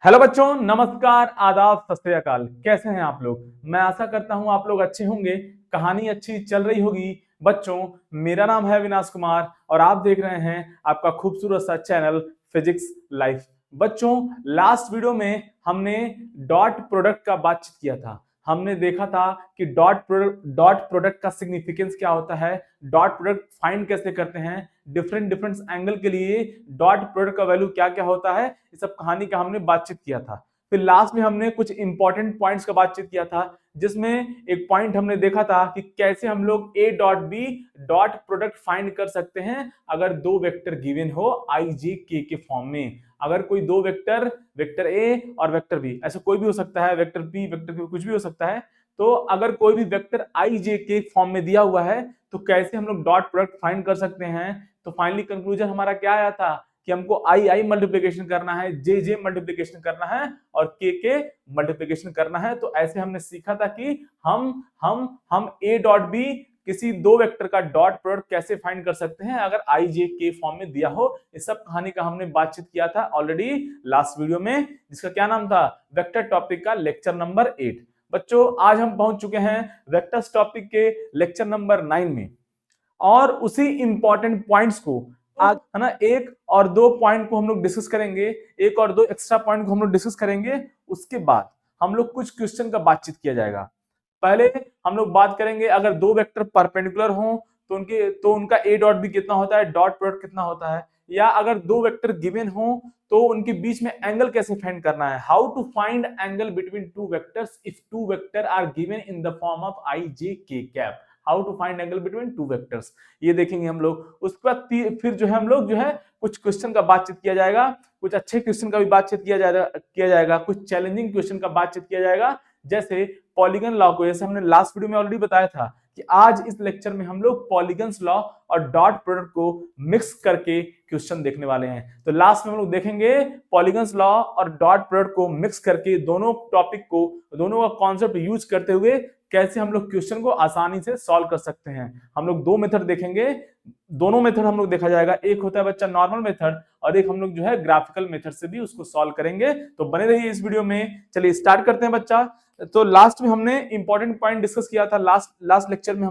Hello बच्चों, नमस्कार, आदाब, सत श्री अकाल। कैसे हैं आप लोग? मैं आशा करता हूं आप लोग अच्छे होंगे। कहानी अच्छी चल रही होगी। बच्चों, मेरा नाम है अविनाश कुमार और आप देख रहे हैं आपका खूबसूरत सा चैनल फिजिक्स लाइफ। बच्चों, लास्ट वीडियो में हमने डॉट प्रोडक्ट का बातचीत किया था। हमने देखा था कि डॉट प्रोडक्ट का सिग्निफिकेंस क्या होता है, डॉट प्रोडक्ट फाइंड कैसे करते हैं, डिफरेंट डिफरेंट एंगल के लिए डॉट प्रोडक्ट का वैल्यू क्या क्या होता है, ये सब कहानी का हमने बातचीत किया था। फिर लास्ट में हमने कुछ इंपॉर्टेंट पॉइंट्स का बातचीत किया था, जिसमें एक पॉइंट हमने देखा था कि कैसे हम लोग A dot B dot product find कर सकते हैं अगर दो वेक्टर गिवन हो आई जे के फॉर्म में। अगर कोई दो वेक्टर, वेक्टर ए और वेक्टर बी, ऐसा कोई भी हो सकता है, वेक्टर बी वेक्टर बी कुछ भी हो सकता है, तो अगर कोई भी वेक्टर आई जे के फॉर्म में दिया हुआ है तो कैसे हम लोग डॉट प्रोडक्ट फाइंड कर सकते हैं। तो फाइनली कंक्लूजन हमारा क्या आया था कि हमको आई आई मल्टीप्लीकेशन करना है, जे जे मल्टीप्लीकेशन करना है और के मल्टीप्लीकेशन करना है। तो ऐसे हमने सीखा था कि हम ए डॉट बी किसी दो वेक्टर का डॉट प्रोडक्ट कैसे फाइंड कर सकते हैं अगर आई जे के फॉर्म में दिया हो। इस सब कहानी का हमने बातचीत किया था ऑलरेडी लास्ट वीडियो में, जिसका क्या नाम था, वेक्टर टॉपिक का लेक्चर नंबर 8। बच्चों, आज हम पहुंच चुके हैं वेक्टर्स टॉपिक के लेक्चर नंबर 9 में और उसी इंपॉर्टेंट पॉइंट्स को आज है ना, एक और दो पॉइंट को हम लोग डिस्कस करेंगे, एक और दो एक्स्ट्रा पॉइंट को हम लोग डिस्कस करेंगे। उसके बाद हम लोग कुछ क्वेश्चन का बातचीत किया जाएगा। पहले हम लोग बात करेंगे अगर दो वेक्टर परपेंडिकुलर हो तो उनका ए डॉट बी कितना होता है, डॉट प्रोडक्ट कितना होता है, या अगर दो वेक्टर गिवन हो तो उनके बीच में एंगल कैसे फाइंड करना है, how to find angle between two vectors if two vector are given in the form of I J K cap, how to find angle between two vectors, ये देखेंगे हम लोग। उसके बाद फिर जो है हम लोग जो है कुछ क्वेश्चन का बातचीत किया जाएगा, कुछ अच्छे क्वेश्चन का भी बातचीत किया जाएगा, कुछ चैलेंजिंग क्वेश्चन का बातचीत किया जाएगा, जैसे पॉलीगन लॉ को, जैसे हमने लास्ट वीडियो में ऑलरेडी बताया था कि आज इस लेक्चर में हम लोग पॉलीगन्स लॉ और डॉट प्रोडक्ट को मिक्स करके क्वेश्चन देखने वाले हैं। तो लास्ट में हम लोग देखेंगे पॉलीगन्स लॉ और डॉट प्रोडक्ट को मिक्स करके दोनों टॉपिक को, दोनों का कॉन्सेप्ट यूज करते हुए कैसे हम लोग क्वेश्चन को आसानी से सॉल्व कर सकते हैं। हम लोग दो मेथड देखेंगे, दोनों मेथड हम लोग देखा जाएगा, एक होता है बच्चा नॉर्मल मेथड और एक हम लोग जो है ग्राफिकल मेथड से भी उसको सॉल्व करेंगे। तो बने रहिए इस वीडियो में। चलिए स्टार्ट करते हैं बच्चा। तो लास्ट में हमने इंपॉर्टेंट पॉइंट डिस्कस किया था, लास्ट लेक्चर में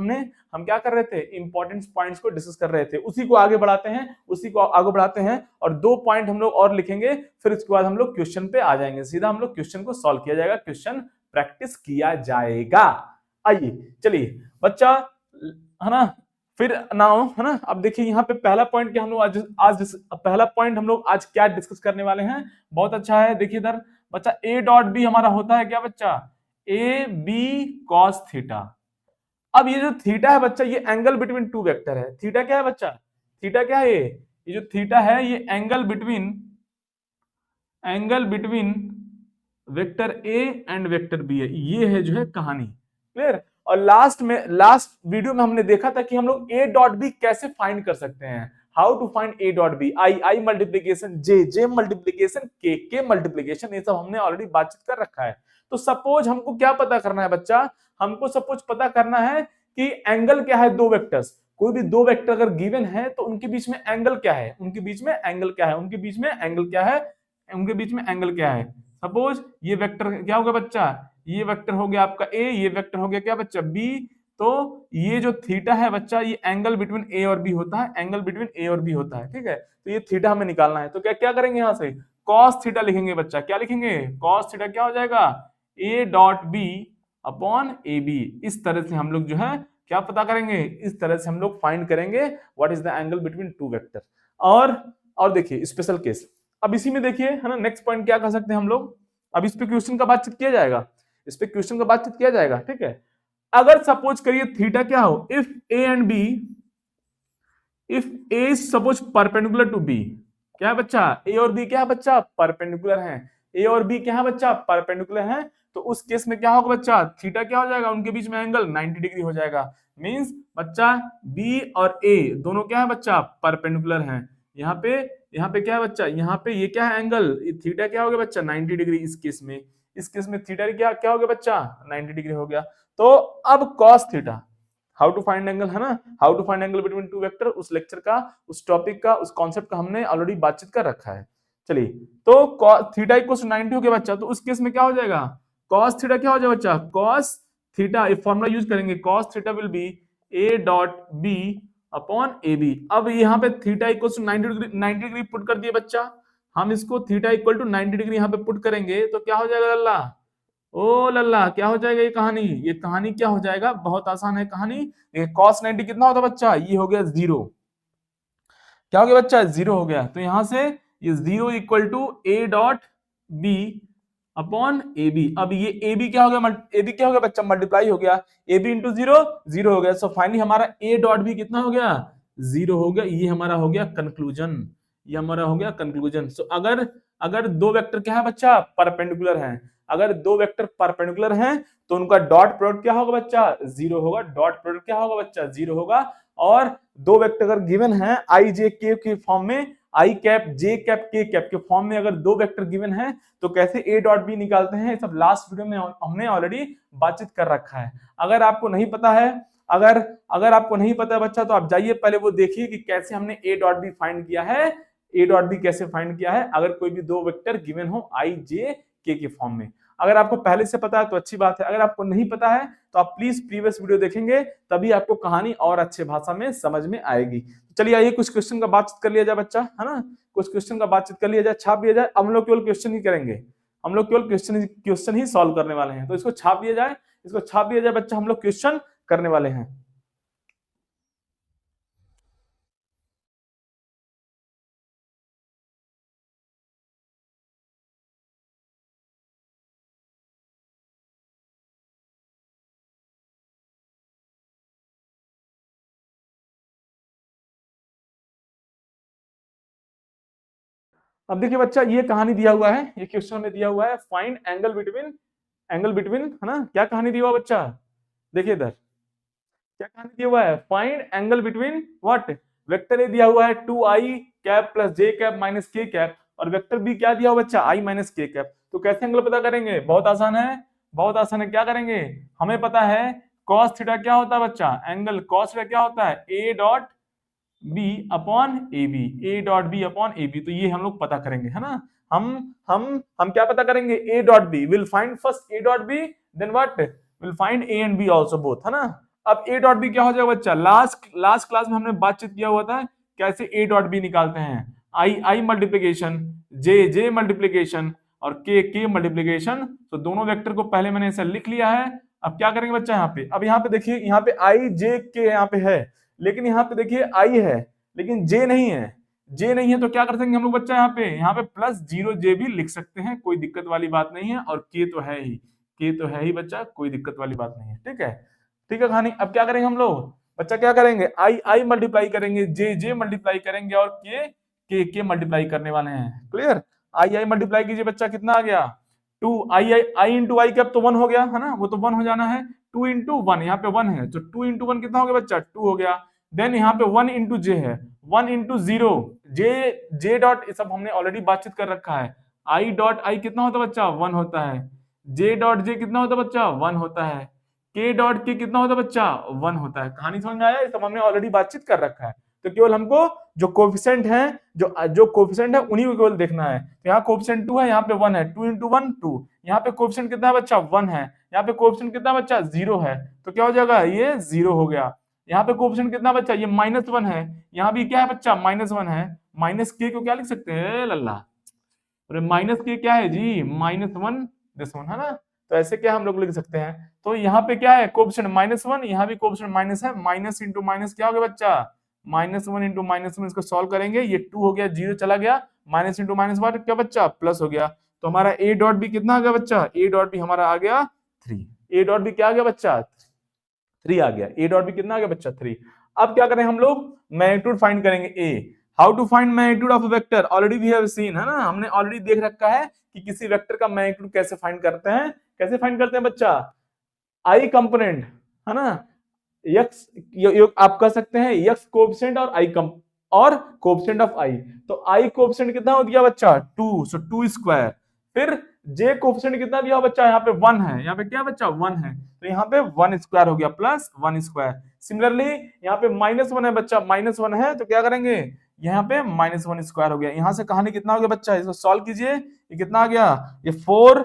हम क्या कर रहे थे, इंपॉर्टेंट पॉइंट्स को डिस्कस कर रहे थे, उसी को आगे बढ़ाते हैं और दो पॉइंट हम लोग और लिखेंगे, फिर उसके बाद हम लोग क्वेश्चन पे आ जाएंगे, सीधा हम लोग क्वेश्चन को सॉल्व किया जाएगा, क्वेश्चन प्रैक्टिस किया जाएगा। आइए चलिए बच्चा, है ना, फिर नाउ है ना, अब देखिए यहाँ पे पहला पॉइंट क्या हम लोग पहला पॉइंट हम लोग आज क्या डिस्कस करने वाले हैं, बहुत अच्छा है। देखिए इधर बच्चा, ए डॉट बी हमारा होता है क्या बच्चा, ए बी कॉस थीटा। अब ये जो थीटा है बच्चा, ये एंगल बिटवीन टू वेक्टर है। थीटा क्या है बच्चा, थीटा क्या है, ये जो थीटा है ये angle between vector A and vector B है, ये है जो है कहानी, क्लियर। और लास्ट वीडियो में हमने देखा था कि हम लोग ए डॉट बी कैसे फाइंड कर सकते हैं, how to find A dot B, I I multiplication, J J multiplication, K multiplication, ये सब हमने ऑलरेडी बातचीत कर रखा है। तो सपोज हमको क्या पता करना है बच्चा, हमको सपोज पता करना है कि एंगल क्या है दो वेक्टर्स, कोई भी दो वेक्टर अगर गिवन है तो उनके बीच में एंगल क्या है, उनके बीच में एंगल क्या है, उनके बीच में एंगल क्या है, उनके बीच में एंगल क्या है। सपोज ये वेक्टर क्या हो गया बच्चा, ये वेक्टर हो गया आपका ए, ये वेक्टर हो गया क्या बच्चा बी। तो ये जो थीटा है बच्चा, ये एंगल बिटवीन ए और बी होता है, एंगल बिटवीन ए और बी होता है, ठीक है। तो ये थीटा हमें निकालना है, तो क्या क्या करेंगे, यहां से कॉस थीटा लिखेंगे बच्चा, क्या लिखेंगे, कॉस थीटा क्या हो जाएगा, A dot B upon A B. इस तरह से हम लोग जो है क्या पता करेंगे, इस तरह से हम लोग फाइंड करेंगे what is the angle between two vector. और देखिए स्पेशल केस, अब इसी में देखिए है ना, नेक्स्ट पॉइंट क्या कर सकते हैं हम लोग, अब इस पे क्वेश्चन का बातचीत किया जाएगा, इस पे क्वेश्चन का बातचीत किया जाएगा, ठीक है। अगर सपोज करिए थीटा क्या हो, if A and B, if A suppose perpendicular to B, क्या है बच्चा, ए और बी क्या है बच्चा, परपेंडिकुलर है, ए और बी क्या है बच्चा, परपेंडिकुलर है। तो उस केस में क्या होगा बच्चा, थीटा क्या हो जाएगा, उनके बीच में एंगल 90 डिग्री हो जाएगा। मींस बच्चा बी और ए दोनों क्या है बच्चा, परपेंडिकुलर हैं। यहाँ पे क्या है बच्चा, यहाँ पे ये क्या है एंगल, थीटा क्या हो गया बच्चा, 90 डिग्री। इस केस में थीटा क्या क्या हो गया बच्चा, 90 डिग्री हो गया। तो अब cos theta, how to find angle, है ना, how to find angle between two vector, उस लेक्चर का, उस टॉपिक का, उस कॉन्सेप्ट का हमने ऑलरेडी बातचीत कर रखा है। चलिए, तो थीटा इक्वल टू 90 हो गया बच्चा, तो उस केस में क्या हो जाएगा, कॉस थीटा क्या हो जाएगा बच्चा, कॉस थीटा, एक फॉर्मूला यूज करेंगे, cos theta will be A dot B upon A B. अब यहाँ पे theta equal to 90 degree put कर दिए बच्चा, हम इसको थीटा इक्वल टू 90 डिग्री यहाँ पे पुट करेंगे तो क्या हो जाएगा लल्ला, ओ लल्ला क्या हो जाएगा ये कहानी, ये कहानी क्या हो जाएगा, बहुत आसान है कहानी। कॉस 90 कितना होता है बच्चा, ये हो गया 0, क्या हो गया बच्चा, 0 हो गया। तो यहां से ये 0 equal to A dot B upon A B. अब ये ए बी क्या हो गया, ए बी क्या हो गया बच्चा, मल्टीप्लाई हो गया, ए बी इंटू 0 0 हो गया। सो फाइनली हमारा ए डॉट बी कितना हो गया, 0 हो गया। ये हमारा हो गया कंक्लूजन, ये हमारा हो गया कंक्लूजन। सो अगर दो वेक्टर क्या है बच्चा, परपेंडिकुलर हैं, अगर दो वेक्टर परपेंडिकुलर हैं तो उनका डॉट प्रोडक्ट क्या होगा बच्चा, 0 होगा। डॉट प्रोडक्ट क्या होगा बच्चा, 0 होगा। और दो वेक्टर अगर गिवन है आई जे के के फॉर्म में, आई कैप जे कैप के कैप के फॉर्म में अगर दो वेक्टर गिवन है तो कैसे ए डॉट बी निकालते हैं, सब लास्ट वीडियो में हमने ऑलरेडी बातचीत कर रखा है। अगर आपको नहीं पता है, अगर आपको नहीं पता है बच्चा, तो आप जाइए पहले वो देखिए कि कैसे हमने ए डॉट बी फाइंड किया है, ए डॉट बी कैसे फाइंड किया है अगर कोई भी दो वेक्टर गिवन हो आई जे के फॉर्म में। अगर आपको पहले से पता है तो अच्छी बात है, अगर आपको नहीं पता है तो आप प्लीज प्रीवियस वीडियो देखेंगे, तभी आपको कहानी और अच्छे भाषा में समझ में आएगी। चलिए आइए कुछ क्वेश्चन का बातचीत कर लिया जाए बच्चा, है ना, कुछ क्वेश्चन का बातचीत कर लिया जाए, छाप लिया जाए। हम लोग केवल क्वेश्चन ही करेंगे, हम लोग केवल क्वेश्चन ही सॉल्व करने वाले हैं, तो इसको छाप लिया जाए, इसको छाप लिया जाए बच्चा, हम लोग क्वेश्चन करने वाले हैं। अब देखिए बच्चा, ये कहानी दिया हुआ है, ये क्वेश्चन में दिया हुआ है, फाइंड एंगल बिटवीन, है ना, क्या कहानी दिया हुआ बच्चा, देखिए इधर क्या कहानी दिया हुआ है, find angle between what, vector ए दिया हुआ है 2i कैप प्लस जे कैप माइनस के कैप, और वेक्टर बी क्या दिया हुआ बच्चा, i माइनस के कैप। तो कैसे एंगल पता करेंगे, बहुत आसान है, बहुत आसान है। क्या करेंगे, हमें पता है cos थीटा क्या होता है बच्चा, एंगल cos थीटा क्या होता है, a dot B upon A B, A dot B upon A B. तो ये हम लोग पता करेंगे, है ना, हम क्या पता करेंगे, A dot B, will find first A dot B, then what, will find A and B also both, है ना। अब ए डॉट बी क्या हो जाएगा बच्चा, लास्ट क्लास में हमने बातचीत किया हुआ था कैसे ए डॉट बी निकालते हैं, आई मल्टीप्लीकेशन, जे मल्टीप्लीकेशन और के मल्टीप्लीकेशन। तो दोनों वेक्टर को पहले मैंने ऐसा लिख लिया है। अब क्या करेंगे बच्चा, यहाँ पे, अब यहाँ पे देखिए, यहाँ पे आई जे के यहाँ पे है, लेकिन यहाँ पे देखिए आई है लेकिन जे नहीं है, जे नहीं है तो क्या कर सकते हम लोग बच्चा, यहाँ पे प्लस 0 जे भी लिख सकते हैं, कोई दिक्कत वाली बात नहीं है। और के तो है ही, के तो है ही बच्चा, कोई दिक्कत वाली बात नहीं है, ठीक है, ठीक है कहानी। अब क्या करेंगे हम लोग बच्चा, क्या करेंगे, आई मल्टीप्लाई करेंगे, जे मल्टीप्लाई करेंगे और के मल्टीप्लाई करने वाले हैं, क्लियर। आई मल्टीप्लाई कीजिए बच्चा, कितना आ गया, 2 आई इंटू आई कैप तो 1 हो गया, है ना, वो तो 1 हो जाना है, 2 इंटू 1, यहाँ पे 1 है तो 2 इंटू 1 कितना हो गया बच्चा, 2 हो गया। देन यहाँ पे 1 इंटू जे है, 1 इंटू 0, जे डॉट, ये सब हमने ऑलरेडी बातचीत कर रखा है। आई डॉट आई कितना होता है बच्चा, 1 होता है। जे डॉट जे कितना होता है बच्चा, 1 होता है। के डॉट के कितना होता है बच्चा, 1 होता है। कहानी समझ में आया, ये सब हमने ऑलरेडी बातचीत कर रखा है। तो केवल हमको जो कोफिशिएंट है, जो कोफिशिएंट है उन्हीं को केवल देखना है। तो यहाँ कोफिशिएंट 2 है, यहाँ पे 1 है, 2 इंटू 1 2, यहाँ पे कोफिशिएंट कितना है बच्चा, 1 है, यहाँ पे कोफिशिएंट कितना बच्चा, 0 है, तो क्या हो जाएगा, ये 0 हो गया। यहाँ पे कोफिशिएंट कितना बच्चा, ये -1 है, यहाँ भी क्या है बच्चा, -1 है। माइनस के को क्या लिख सकते हैं लल्ला, अरे माइनस के क्या है जी, -1 दिस वन, है ना। तो ऐसे क्या हम लोग लिख सकते हैं, तो यहाँ पे क्या है कोफिशिएंट -1, यहाँ भी कोफिशिएंट माइनस है, माइनस इंटू माइनस क्या हो गया बच्चा, -1 इंटू -1, इसको सॉल्व करेंगे, ये 2 हो गया, 0 चला गया, माइनस इंटू माइनस क्या बच्चा, प्लस हो गया। तो हमारा ए डॉट बी कितना आ गया बच्चा, ए डॉट बी हमारा आ गया 3, ए डॉट बी क्या आ गया बच्चा, 3 आ गया, ए डॉट बी कितना आ गया बच्चा, 3। अब क्या करें हम लोग, मैग्नीट्यूड फाइंड करेंगे ए। How to find magnitude of a vector, already we have seen, है ना, हमने ऑलरेडी देख रखा है कि किसी वेक्टर का मैग्नीट्यूड कैसे फाइंड करते हैं, कैसे फाइंड करते हैं बच्चा, आई कंपोनेंट, है ना, यक्स, आप कह सकते हैं यक्स कोएफिशिएंट और आई और कोएफिशिएंट ऑफ आई। तो आई कोएफिशिएंट कितना हो गया बच्चा, 2, सो 2 स्क्वायर। फिर जे कोएफिशिएंट कितना दिया बच्चा, यहाँ पे 1 है, यहाँ पे क्या बच्चा 1 है, तो यहाँ पे 1 स्क्वायर हो गया प्लस 1 स्क्वायर। सिमिलरली यहाँ पे -1 है बच्चा, -1 है तो क्या करेंगे, यहाँ पे -1 स्क्वायर हो गया। यहाँ से कहानी कितना हो गया बच्चा, इसको सॉल्व कीजिए, ये कितना आ गया, ये 4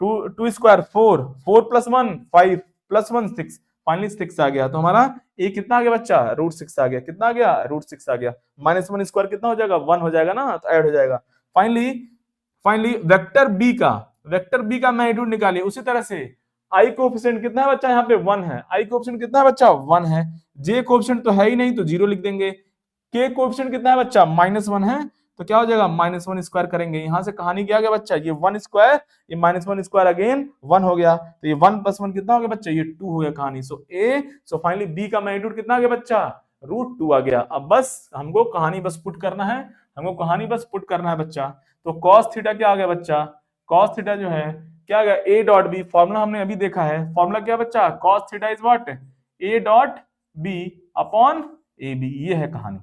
2 स्क्वायर 4 4 + 1 5 + 1 6, फाइनली 6 आ गया। तो हमारा ए कितना आ गया बच्चा, √6 आ गया। कितना आ गया, √6 आ गया। -1 स्क्वायर कितना हो जाएगा, 1 हो जाएगा ना, तो ऐड हो जाएगा। फाइनली वेक्टर बी का मैग्नीट्यूड निकालिए। उसी तरह से आई कोएफिशिएंट कितना है बच्चा, यहाँ पे 1 है। आई कोएफिशिएंट कितना है बच्चा, 1 है। जे कोएफिशिएंट तो है ही नहीं, तो 0 लिख देंगे। के कोएफिशिएंट कितना है बच्चा, -1 है, तो क्या हो जाएगा, -1 स्क्वायर करेंगे। यहां से कहानी क्या गया बच्चा, ये 1 स्क्वायर, ये -1 स्क्वायर अगेन 1 हो गया, तो ये 1 + 1 कितना हो गया बच्चा, ये 2 हो गया कहानी। सो फाइनली बी का मैग्नीट्यूड कितना आ गया बच्चा, √2 आ गया। अब बस हमको कहानी बस पुट करना है, हमको कहानी बस पुट करना है बच्चा। तो cos थीटा क्या आ गया बच्चा, cos थीटा जो है क्या आ गया, a डॉट बी, फॉर्मूला हमने अभी देखा है। फॉर्मूला क्या बच्चा, cos theta is what, a dot B upon A B, ये है कहानी।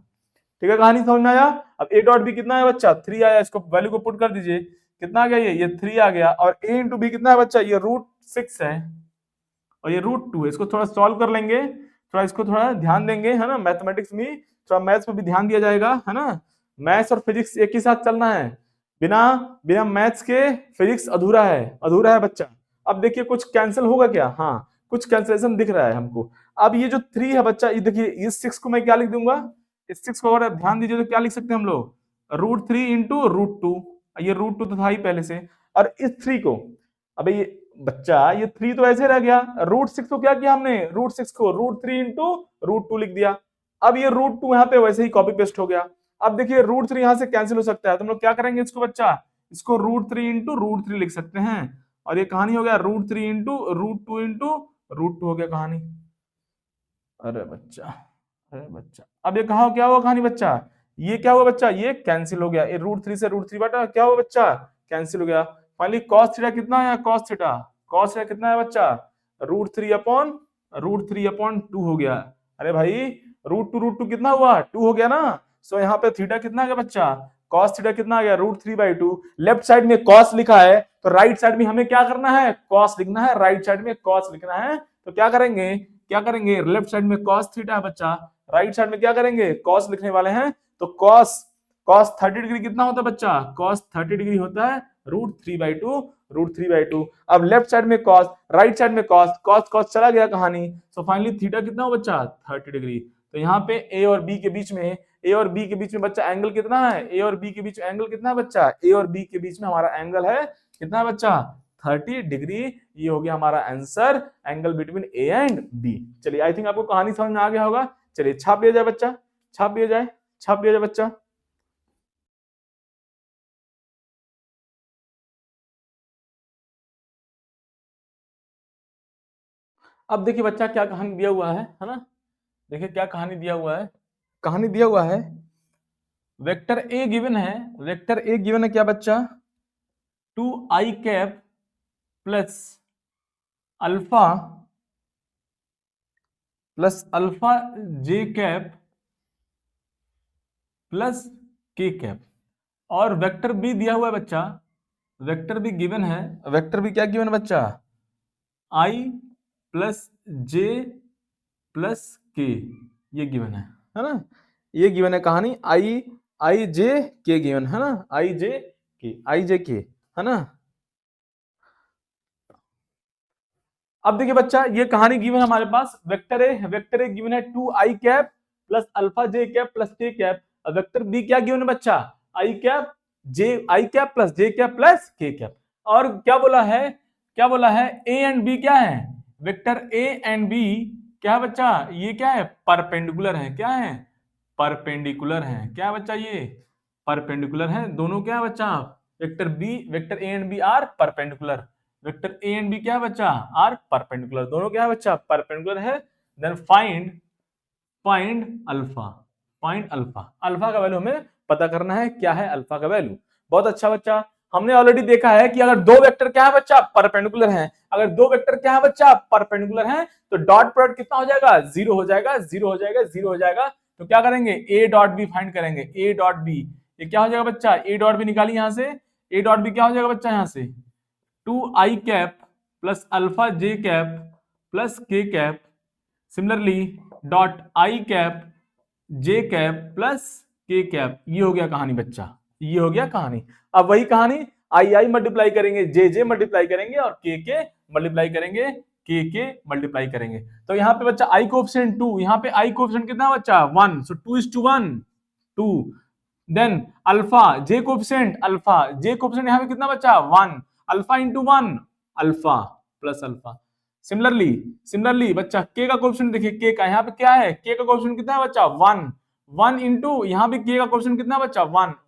ठीक है, कहानी समझ में आया। अब a डॉट बी कितना है बच्चा, 3 आया, इसको वैल्यू को पुट कर दीजिए, कितना आ गया, ये 3 आ गया। और a इंटू बी कितना है बच्चा, ये √6 है और ये √2 है। इसको थोड़ा सॉल्व कर लेंगे, थोड़ा इसको थोड़ा ध्यान देंगे, है ना। मैथमेटिक्स में थोड़ा मैथ्स में भी ध्यान दिया जाएगा, है ना। मैथ्स और फिजिक्स एक ही साथ चलना है, बिना बिना मैथ्स के फिजिक्स अधूरा है बच्चा। अब देखिए कुछ कैंसिल होगा क्या, हाँ कुछ कैंसिलेशन दिख रहा है हमको। अब ये जो 3 है बच्चा, ये देखिए इस 6 को मैं क्या लिख दूंगा, इस 6 को अगर ध्यान दीजिए तो क्या लिख सकते हैं हम लोग, √3 इंटू √2, ये √2 तो था ही पहले से। और इस 3 को, अबे ये बच्चा ये 3 तो ऐसे रह गया, √6 को क्या किया हमने, √6 को √3 इंटू √2 लिख दिया। अब ये √2 यहाँ पे वैसे ही कॉपी पेस्ट हो गया। अब देखिए √3 यहां से कैंसिल हो सकता है, तो हम लोग क्या करेंगे इसको बच्चा, इसको √3 इंटू √3 लिख सकते हैं। और ये कहानी हो गया √3 इंटू √2 इंटू √2 हो गया कहानी। अरे बच्चा अब ये कहा क्या हुआ कहानी बच्चा, ये क्या हुआ बच्चा, ये कैंसिल हो गया, ये √3 से √3 बटा क्या हुआ बच्चा, कैंसिल हो गया। फाइनली cos थीटा कितना आया, cos थीटा कितना है बच्चा, √3/2 हो गया। अरे भाई √2 कितना हुआ, 2 हो गया ना। सो यहाँ पे थीटा कितना आ गया बच्चा, cos थीटा कितना आ गया, √3/2। लेफ्ट साइड में cos लिखा है, तो राइट साइड में हमें क्या करना है, cos लिखना है, राइट साइड में cos लिखना है। तो क्या करेंगे, लेफ्ट साइड में cos थीटा है बच्चा, राइट साइड में क्या करेंगे, cos लिखने वाले हैं। तो cos 30 डिग्री कितना होता है बच्चा, cos 30 डिग्री होता है √3/2। अब लेफ्ट साइड में cos, राइट साइड में cos चला गया कहानी। सो फाइनली थीटा कितना हो बच्चा, 30 डिग्री। तो यहाँ पे ए और बी के बीच में बच्चा एंगल कितना है, ए और बी के बीच एंगल कितना है बच्चा, ए और बी के बीच में हमारा एंगल है कितना है बच्चा, 30 डिग्री। ये हो गया हमारा answer, angle between A and B. चलिए आई थिंक आपको कहानी समझ में आ गया होगा। चलिए छाप लिया जाए बच्चा, छाप लिया जाए बच्चा। अब देखिए बच्चा क्या कहानी दिया हुआ है ना। देखिए क्या कहानी दिया हुआ है, वेक्टर ए गिवन है, क्या बच्चा, 2i cap plus alpha J cap plus K cap. और वेक्टर बी दिया हुआ है बच्चा, वेक्टर बी गिवन है, वेक्टर बी क्या गिवन है बच्चा, i प्लस जे प्लस के, ये गिवन है ना, ये गिवन है कहानी, आई जे के गिवन है ना, आई जे के है ना। अब देखिए बच्चा ये कहानी गिवन हमारे पास, वेक्टर ए गिवन है 2i cap plus alpha J cap plus K cap. Vector B क्या गिवन है बच्चा, आई कैप प्लस जे कैप प्लस के कैप। और क्या बोला है, ए एंड बी क्या है, वेक्टर ए एंड बी क्या है बच्चा, ये क्या है, परपेंडिकुलर है, क्या है, परपेंडिकुलर है, क्या है बच्चा, ये परपेंडिकुलर है दोनों, क्या है बच्चा, vector A and B are perpendicular, vector A and B क्या है बच्चा, आर परपेंडिकुलर, दोनों क्या है बच्चा, परपेंडिकुलर है। देन फाइंड अल्फा का वैल्यू हमें पता करना है, क्या है अल्फा का वैल्यू। बहुत अच्छा बच्चा, हमने ऑलरेडी देखा है कि अगर दो वेक्टर क्या है बच्चा, परपेंडिकुलर हैं, अगर दो वेक्टर क्या है बच्चा, परपेंडिकुलर हैं, तो डॉट प्रोडक्ट कितना हो जाएगा, 0 हो जाएगा। तो क्या करेंगे, ए डॉट बी फाइंड करेंगे, ए डॉट बी, ये क्या हो जाएगा बच्चा, ए डॉट बी निकालिए यहां से, ए डॉट बी क्या हो जाएगा बच्चा, यहां से 2i cap plus alpha J cap plus K cap, similarly dot I cap J cap plus K cap, ये हो गया कहानी बच्चा, ये हो गया कहानी। अब वही कहानी आई मल्टीप्लाई करेंगे, जे मल्टीप्लाई करेंगे और के मल्टीप्लाई करेंगे, के मल्टीप्लाई करेंगे। तो यहाँ पे बच्चा आई कोएफिशिएंट 2, यहाँ पे आई कोएफिशिएंट कितना बच्चा 1, सो 2:1 2। देन अल्फा जे कोएफिशिएंट यहाँ पे कितना बच्चा 1, alpha into 1 alpha plus alpha. Similarly बच्चा के का कोएफिशिएंट देखिए, के का यहाँ पे क्या है, के का कोएफिशिएंट कितना है बच्चा 1 इंटू यहाँ पे के का कोएफिशिएंट कितना बच्चा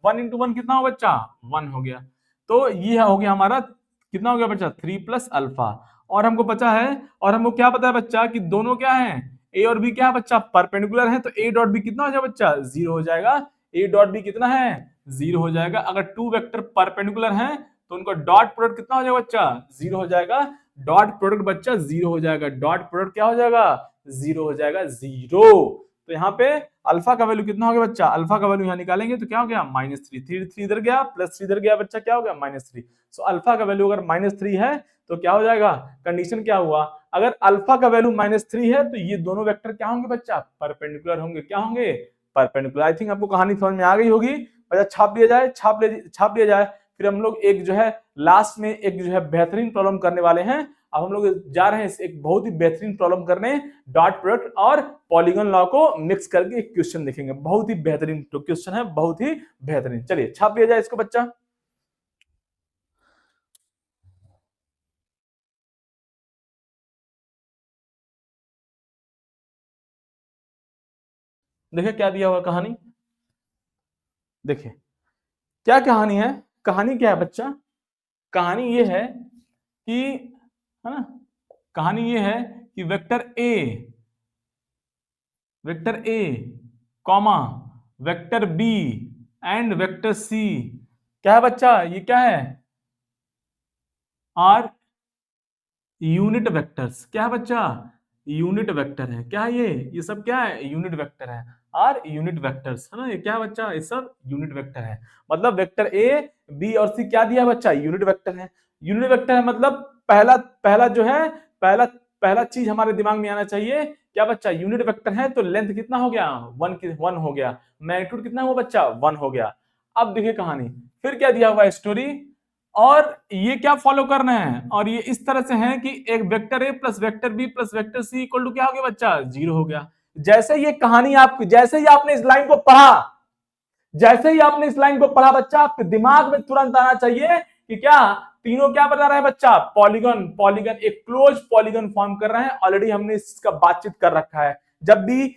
1 इंटू 1 कितना हो बच्चा 1 हो गया। तो ये हो गया हमारा कितना हो गया बच्चा 3 प्लस अल्फा। और हमको पता है, और हमको क्या पता है बच्चा कि दोनों क्या है, ए और बी क्या है बच्चा परपेंडिकुलर है, तो ए डॉट बी कितना हो जाएगा बच्चा 0 हो जाएगा। ए डॉट बी कितना है 0 हो जाएगा। अगर टू वेक्टर परपेंडिकुलर हैं तो उनका डॉट प्रोडक्ट कितना हो जाएगा बच्चा 0 हो जाएगा। डॉट प्रोडक्ट बच्चा 0 हो जाएगा, डॉट प्रोडक्ट क्या हो जाएगा 0 हो जाएगा 0। तो यहाँ पे अल्फा का वैल्यू कितना हो गया बच्चा, अल्फा का वैल्यू यहाँ निकालेंगे तो क्या हो गया -3 इधर गया प्लस 3 इधर गया बच्चा, क्या हो गया -3। सो अल्फा का वैल्यू अगर -3 है तो क्या हो जाएगा, कंडीशन क्या हुआ, अगर अल्फा का वैल्यू -3 है तो ये दोनों वेक्टर क्या होंगे बच्चा परपेंडिकुलर होंगे, क्या होंगे परपेंडिकुलर। आई थिंक आपको कहानी समझ में आ गई होगी। बच्चा छाप लिया जाए। फिर हम लोग एक जो है लास्ट में एक जो है बेहतरीन प्रॉब्लम करने वाले हैं। अब हम लोग जा रहे हैं एक बहुत ही बेहतरीन प्रॉब्लम करने, डॉट प्रोडक्ट और पॉलीगन लॉ को मिक्स करके एक क्वेश्चन देखेंगे। बहुत ही बेहतरीन क्वेश्चन है, बहुत ही बेहतरीन। चलिए छाप लिया जाए इसको बच्चा। देखिए क्या दिया हुआ कहानी, देखिए क्या कहानी है। कहानी क्या है बच्चा, कहानी ये है कि, है ना, कहानी ये है कि vector A comma vector B and vector C क्या है बच्चा, ये क्या है आर यूनिट वेक्टर्स। क्या है बच्चा यूनिट वेक्टर है। क्या है ये सब क्या है यूनिट वेक्टर है, आर यूनिट वेक्टर्स, है ना। ये क्या है बच्चा, ये सब यूनिट वेक्टर है। मतलब वेक्टर ए बी और सी क्या दिया बच्चा यूनिट वेक्टर है। यूनिट वेक्टर है मतलब पहला जो है पहला चीज हमारे दिमाग में आना चाहिए क्या बच्चा, यूनिट वेक्टर है तो लेंथ कितना हो गया 1 हो गया, मैग्नीट्यूड कितना हुआ बच्चा 1 हो गया। अब देखिए कहानी फिर क्या दिया हुआ स्टोरी, और ये क्या फॉलो करना है, और ये इस तरह से है कि एक vector A plus vector B plus vector C equal to क्या हो गया बच्चा 0 हो गया। जैसे ये कहानी आपको, जैसे ही आपने इस लाइन को पढ़ा बच्चा आपके दिमाग में तुरंत आना चाहिए कि क्या तीनों क्या बता रहा है बच्चा पॉलीगन एक क्लोज पॉलीगन फॉर्म कर रहे हैं। ऑलरेडी हमने इसका बातचीत कर रखा है। जब भी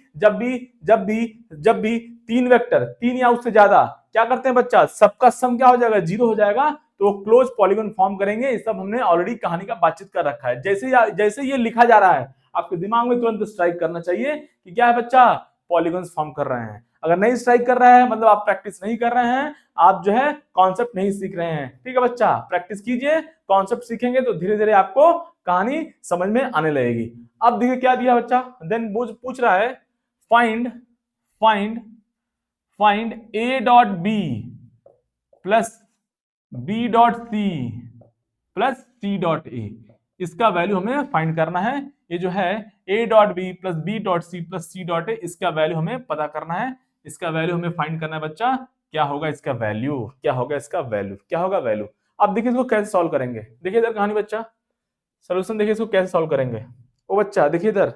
तीन वेक्टर, तीन या उससे ज्यादा क्या करते हैं बच्चा, सबका सम क्या हो जाएगा 0 हो जाएगा, तो क्लोज पॉलीगन फॉर्म करेंगे। ये सब हमने ऑलरेडी कहानी का बातचीत कर रखा है। जैसे ये लिखा जा रहा है आपके दिमाग में तुरंत स्ट्राइक करना चाहिए कि क्या है बच्चा पॉलीगन्स फॉर्म कर रहे हैं। अगर नहीं स्ट्राइक कर रहा है मतलब आप प्रैक्टिस नहीं कर रहे हैं, आप जो है कॉन्सेप्ट नहीं सीख रहे हैं। ठीक है बच्चा, प्रैक्टिस कीजिए, कॉन्सेप्ट सीखेंगे तो धीरे धीरे आपको कहानी समझ में आने लगेगी। अब देखिए क्या दिया बच्चा, देन पूछ रहा है find A dot B plus B dot C plus C dot A. इसका वैल्यू हमें फाइंड करना है। ये जो है A dot B plus B dot C plus C dot A, इसका वैल्यू हमें पता करना है। इसका वैल्यू हमें फाइंड करना है बच्चा, क्या होगा इसका वैल्यू, क्या होगा इसका वैल्यू, क्या होगा वैल्यू। अब देखिए इसको कैसे सॉल्व करेंगे। देखिए इधर कहानी बच्चा, सोल्यूशन देखिए इसको कैसे सॉल्व करेंगे। ओ बच्चा देखिए इधर,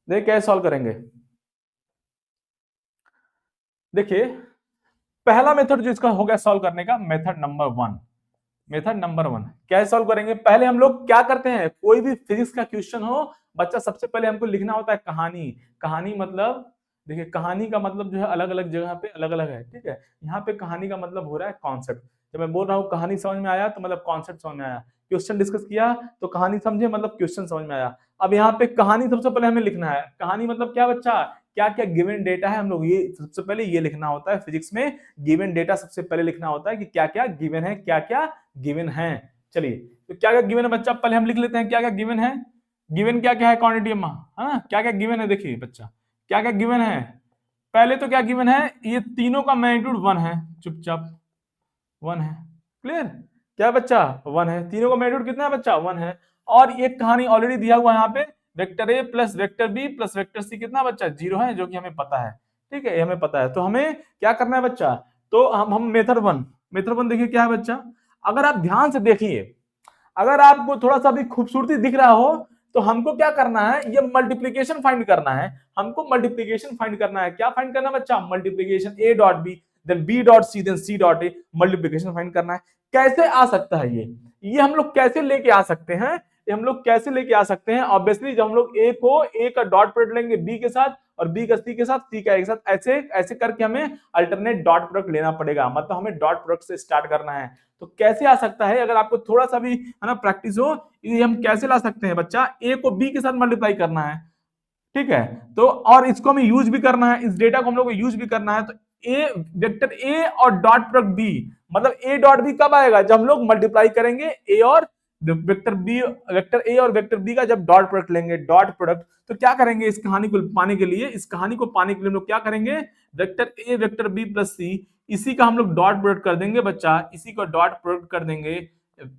देखिए कैसे सॉल्व करेंगे। देखिए पहला मेथड जो इसका हो गया सॉल्व करने का, मेथड नंबर वन कैसे सॉल्व करेंगे। पहले हम लोग क्या करते हैं, कोई भी फिजिक्स का क्वेश्चन हो बच्चा, सबसे पहले हमको लिखना होता है कहानी मतलब, देखिए कहानी का मतलब जो है अलग अलग जगह पे अलग अलग है। ठीक है, यहाँ पे कहानी का मतलब हो रहा है कॉन्सेप्ट। जब मैं बोल रहा हूँ कहानी समझ में आया तो मतलब कॉन्सेप्ट समझ में आया, क्वेश्चन डिस्कस किया तो कहानी समझे मतलब क्वेश्चन समझ में आया। अब यहाँ पे कहानी सबसे पहले हमें लिखना है। कहानी मतलब क्या बच्चा, क्या क्या गिवन डेटा है, हम लोग ये सबसे पहले ये लिखना होता है। फिजिक्स में गिवन डेटा सबसे पहले लिखना होता है कि क्या क्या गिवन है, क्या क्या गिवन है। चलिए तो क्या क्या गिवन है बच्चा, पहले हम लिख लेते हैं क्या क्या गिवन है। गिवन क्या क्या है क्वांटिटी में, हाँ क्या क्या गिवन है। देखिए बच्चा क्या क्या गिवन है, पहले तो क्या गिवन है, ये तीनों का मैग्नीट्यूड 1 है, चुपचाप 1 है। क्लियर, क्या बच्चा 1 है, तीनों का मैग्नीट्यूड कितना है बच्चा 1 है। और ये कहानी ऑलरेडी दिया हुआ है यहाँ पे, vector A plus vector B plus vector C कितना बच्चा 0 है, जो कि हमें पता है। ठीक है, ये हमें पता है। तो हमें क्या करना है बच्चा, तो हम मेथड वन देखिए क्या है बच्चा। अगर आप ध्यान से देखिए, अगर आपको थोड़ा सा भी खूबसूरती दिख रहा हो तो हमको क्या करना है, ये मल्टीप्लीकेशन फाइंड करना है। हमको मल्टीप्लीकेशन फाइंड करना है। क्या फाइंड करना है बच्चा, multiplication A dot B then B dot C then C dot A, multiplication find करना है। कैसे आ सकता है ये हम लोग कैसे लेके आ सकते हैं, ये हम लोग कैसे लेके आ सकते हैं। ऑब्वियसली जब हम लोग ए का डॉट प्रोडक्ट लेंगे बी के साथ और बी का सी के साथ, सी का ए के साथ, ऐसे ऐसे करके हमें अल्टरनेट डॉट प्रोडक्ट लेना पड़ेगा। मतलब हमें डॉट प्रोडक्ट से स्टार्ट करना है। तो कैसे आ सकता है, अगर आपको थोड़ा सा भी है ना प्रैक्टिस हो, ये हम कैसे ला सकते हैं बच्चा, ए को बी के साथ मल्टीप्लाई करना है, ठीक है। तो और इसको हमें यूज भी करना है, इस डेटा को हम लोग को यूज भी करना है। तो ए वेक्टर ए और डॉट प्रोडक्ट बी, मतलब ए डॉट बी कब आएगा, जब हम लोग मल्टीप्लाई करेंगे ए और वेक्टर बी, वेक्टर ए और वेक्टर बी का जब डॉट प्रोडक्ट लेंगे, डॉट प्रोडक्ट। तो क्या करेंगे इस कहानी को पाने के लिए, इस कहानी को पाने के लिए हम लोग क्या करेंगे, vector A vector B plus C, इसी का हम लोग डॉट प्रोडक्ट कर देंगे बच्चा, इसी को डॉट प्रोडक्ट कर देंगे